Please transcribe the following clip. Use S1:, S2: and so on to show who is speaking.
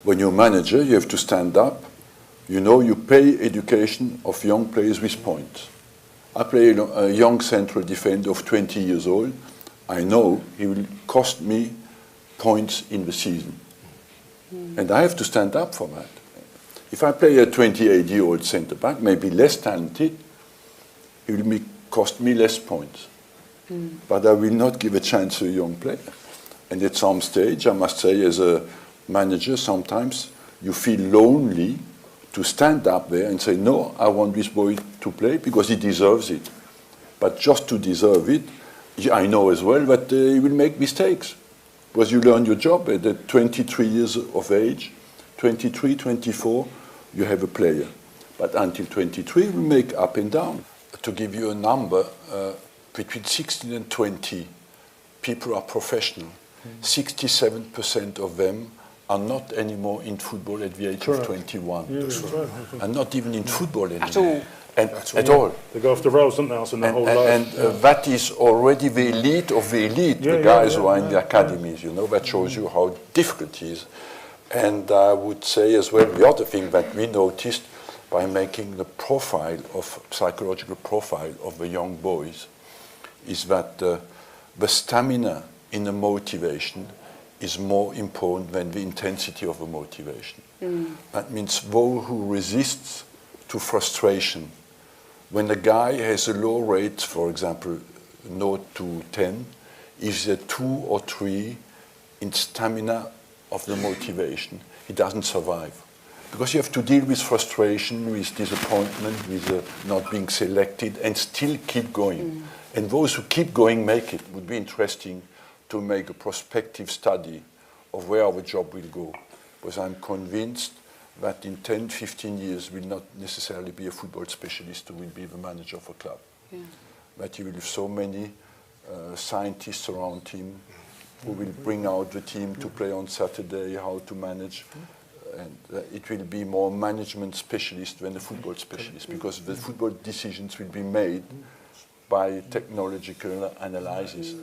S1: When you're a manager, you have to stand up. You know, you pay education of young players with points. I play a young central defender of 20 years old. I know he will cost me points in the season. And I have to stand up for that. If I play a 28-year-old centre-back, maybe less talented, he will cost me less points. But I will not give a chance to a young player. And at some stage, I must say, as a manager, sometimes you feel lonely to stand up there and say, no, I want this boy to play because he deserves it. But just to deserve it, I know as well that he will make mistakes. Because you learn your job at 23 years of age, 23, 24, you have a player. But until 23, we make up and down. To give you a number, between 16 and 20, people are professional. 67% of them are not anymore in football at the age of 21. Yeah, right. And not even in football anymore. At all. And at all.
S2: They go off the rails, don't they, Arsene, their whole life?
S1: And that is already the elite of the elite, the guys who are in the academies, you know, that shows you how difficult it is. And I would say as well, the other thing that we noticed by making the profile of, psychological profile of the young boys, is that the stamina in the motivation is more important than the intensity of the motivation. That means those who resists to frustration, when a guy has a low rate, for example, 0 to 10, if there 2 or 3 in stamina of the motivation, he doesn't survive. Because you have to deal with frustration, with disappointment, with not being selected, and still keep going. And those who keep going make it. It would be interesting to make a prospective study of where our job will go. Because I'm convinced that in 10, 15 years will not necessarily be a football specialist who will be the manager of a club. That he will have so many scientists around him who will bring out the team to play on Saturday, how to manage. And it will be more management specialist than a football specialist, because the football decisions will be made by technological analysis.